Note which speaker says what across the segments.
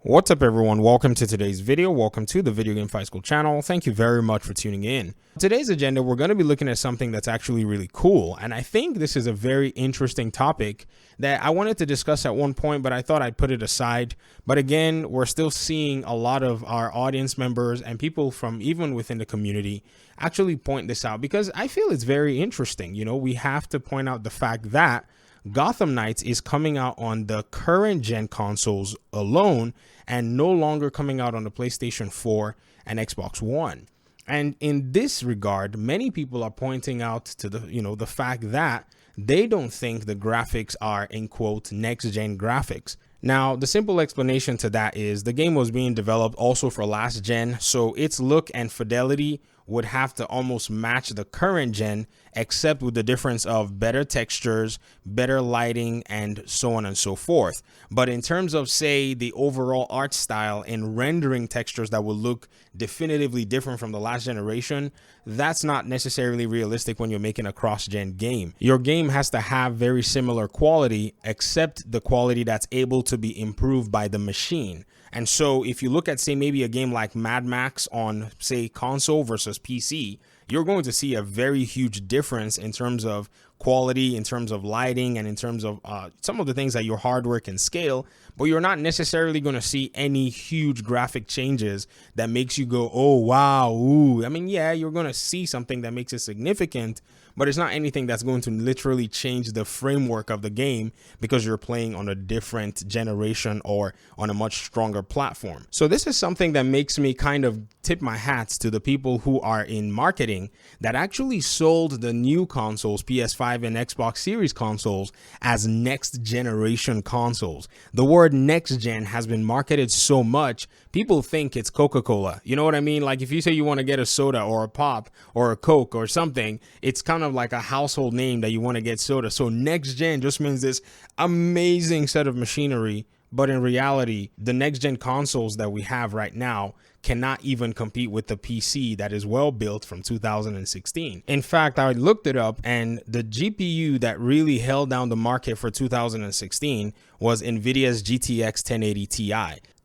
Speaker 1: What's up everyone, welcome to today's video. Welcome to the Video Game Fight School channel. Thank you very much for tuning in. Today's agenda, we're going to be looking at something that's actually really cool, and I think this is a very interesting topic that I wanted to discuss at one point, but I thought I'd put it aside. But again, we're still seeing a lot of our audience members and people from even within the community actually point this out because I feel it's very interesting. You know, we have to point out the fact that Gotham Knights is coming out on the current gen consoles alone and no longer coming out on the PlayStation 4 and Xbox One. And in this regard, many people are pointing out to the fact that they don't think the graphics are, in quote, next gen graphics. Now, the simple explanation to that is the game was being developed also for last gen, so its look and fidelity would have to almost match the current gen, except with the difference of better textures, better lighting, and so on and so forth. But in terms of, say, the overall art style and rendering textures that will look definitively different from the last generation, that's not necessarily realistic when you're making a cross-gen game. Your game has to have very similar quality, except the quality that's able to be improved by the machine. And so if you look at, say, maybe a game like Mad Max on, say, console versus PC, you're going to see a very huge difference in terms of quality, in terms of lighting, and in terms of some of the things that your hardware can scale, but you're not necessarily going to see any huge graphic changes that makes you go, oh, wow, ooh. I mean, yeah, you're going to see something that makes it significant, but it's not anything that's going to literally change the framework of the game because you're playing on a different generation or on a much stronger platform. So this is something that makes me kind of tip my hats to the people who are in marketing that actually sold the new consoles, PS5 and Xbox Series consoles, as next generation consoles. The word next gen has been marketed so much, people think it's Coca-Cola. You know what I mean? Like if you say you want to get a soda or a pop or a Coke or something, it's kind of like a household name that you want to get soda. So next gen just means this amazing set of machinery. But in reality, the next gen consoles that we have right now cannot even compete with the PC that is well built from 2016. In fact, I looked it up, and the GPU that really held down the market for 2016 was NVIDIA's GTX 1080 Ti.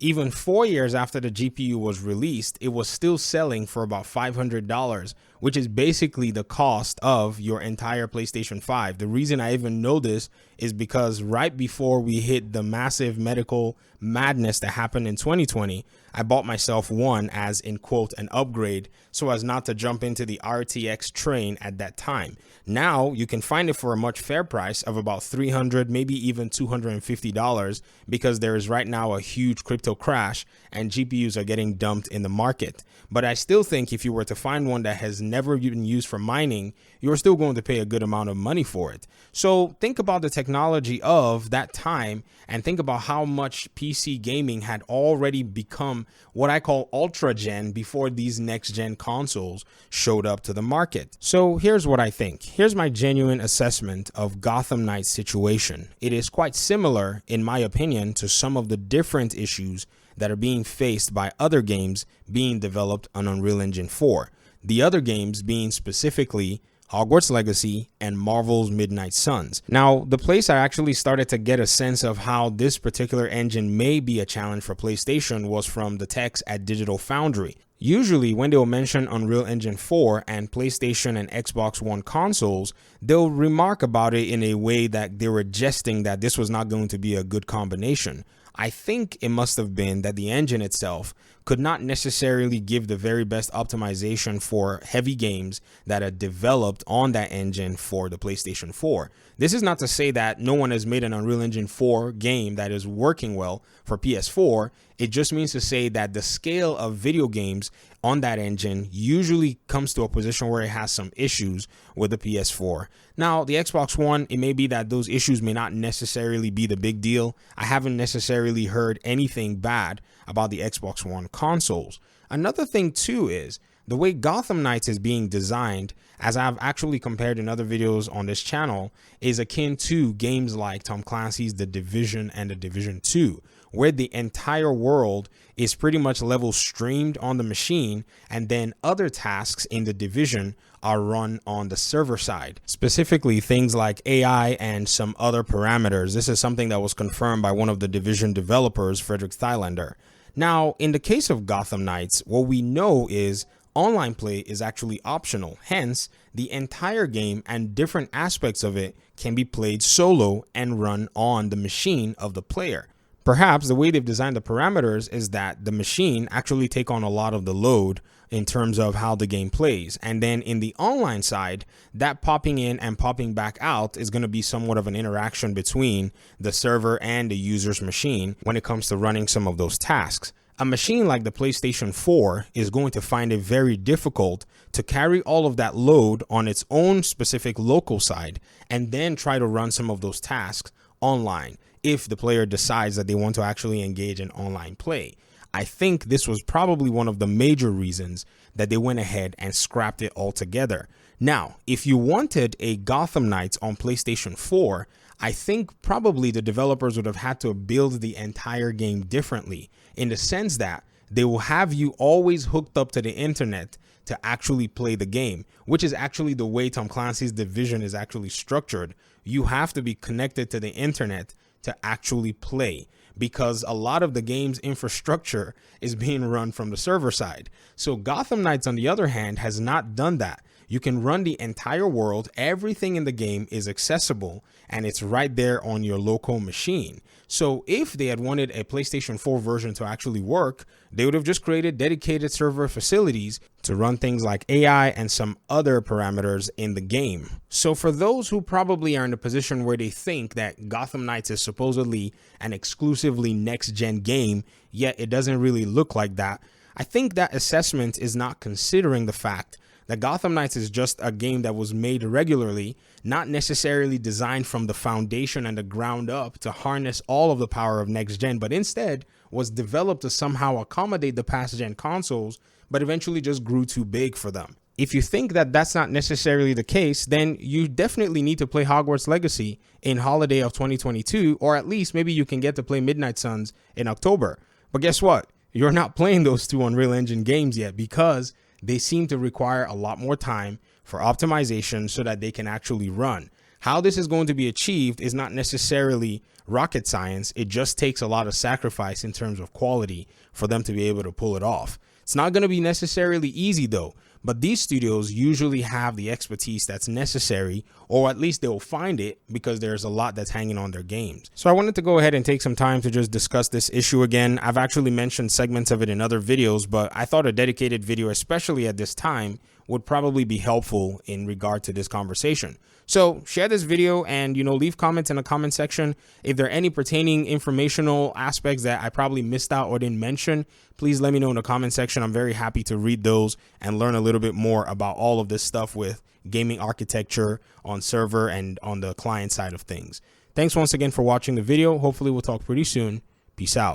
Speaker 1: Even 4 years after the GPU was released, it was still selling for about $500, which is basically the cost of your entire PlayStation 5. The reason I even know this is because right before we hit the massive medical madness that happened in 2020, I bought myself one as, in quote, an upgrade so as not to jump into the RTX train at that time. Now you can find it for a much fair price of about $300, maybe even $250, because there is right now a huge crypto crash and GPUs are getting dumped in the market. But I still think if you were to find one that has never been used for mining, you're still going to pay a good amount of money for it. So think about the technology of that time and think about how much PC gaming had already become what I call ultra gen before these next gen consoles showed up to the market. So here's what I think. Here's my genuine assessment of Gotham Knights' situation. It is quite similar, in my opinion, to some of the different issues that are being faced by other games being developed on Unreal Engine 4. The other games being specifically Hogwarts Legacy and Marvel's Midnight Suns. Now, the place I actually started to get a sense of how this particular engine may be a challenge for PlayStation was from the techs at Digital Foundry. Usually when they'll mention Unreal Engine 4 and PlayStation and Xbox One consoles, they'll remark about it in a way that they were jesting that this was not going to be a good combination. I think it must have been that the engine itself could not necessarily give the very best optimization for heavy games that are developed on that engine for the PlayStation 4. This is not to say that no one has made an Unreal Engine 4 game that is working well for PS4. It just means to say that the scale of video games on that engine usually comes to a position where it has some issues with the PS4. Now, the Xbox One, it may be that those issues may not necessarily be the big deal. I haven't necessarily heard anything bad about the Xbox One consoles. Another thing too is the way Gotham Knights is being designed, as I've actually compared in other videos on this channel, is akin to games like Tom Clancy's The Division and The Division 2, where the entire world is pretty much level streamed on the machine, and then other tasks in the division are run on the server side, specifically things like AI and some other parameters. This is something that was confirmed by one of the division developers, Frederick Thylander. Now, in the case of Gotham Knights, what we know is online play is actually optional. Hence, the entire game and different aspects of it can be played solo and run on the machine of the player. Perhaps the way they've designed the parameters is that the machine actually take on a lot of the load in terms of how the game plays. And then in the online side, that popping in and popping back out is going to be somewhat of an interaction between the server and the user's machine when it comes to running some of those tasks. A machine like the PlayStation 4 is going to find it very difficult to carry all of that load on its own specific local side and then try to run some of those tasks online if the player decides that they want to actually engage in online play. I think this was probably one of the major reasons that they went ahead and scrapped it altogether. Now, if you wanted a Gotham Knights on PlayStation 4, I think probably the developers would have had to build the entire game differently, in the sense that they will have you always hooked up to the internet to actually play the game, which is actually the way Tom Clancy's Division is actually structured. You have to be connected to the internet to actually play, because a lot of the game's infrastructure is being run from the server side. So Gotham Knights, on the other hand, has not done that. You can run the entire world, everything in the game is accessible, and it's right there on your local machine. So if they had wanted a PlayStation 4 version to actually work, they would have just created dedicated server facilities to run things like AI and some other parameters in the game. So for those who probably are in a position where they think that Gotham Knights is supposedly an exclusively next-gen game, yet it doesn't really look like that, I think that assessment is not considering the fact that Gotham Knights is just a game that was made regularly, not necessarily designed from the foundation and the ground up to harness all of the power of next gen, but instead was developed to somehow accommodate the past gen consoles, but eventually just grew too big for them. If you think that that's not necessarily the case, then you definitely need to play Hogwarts Legacy in holiday of 2022, or at least maybe you can get to play Midnight Suns in October. But guess what? You're not playing those two Unreal Engine games yet, because they seem to require a lot more time for optimization so that they can actually run. How this is going to be achieved is not necessarily rocket science. It just takes a lot of sacrifice in terms of quality for them to be able to pull it off. It's not going to be necessarily easy though, but these studios usually have the expertise that's necessary, or at least they'll find it, because there's a lot that's hanging on their games. So I wanted to go ahead and take some time to just discuss this issue again. I've actually mentioned segments of it in other videos, but I thought a dedicated video, especially at this time, would probably be helpful in regard to this conversation. So share this video and, leave comments in the comment section. If there are any pertaining informational aspects that I probably missed out or didn't mention, please let me know in the comment section. I'm very happy to read those and learn a little bit more about all of this stuff with gaming architecture on server and on the client side of things. Thanks once again for watching the video. Hopefully we'll talk pretty soon. Peace out.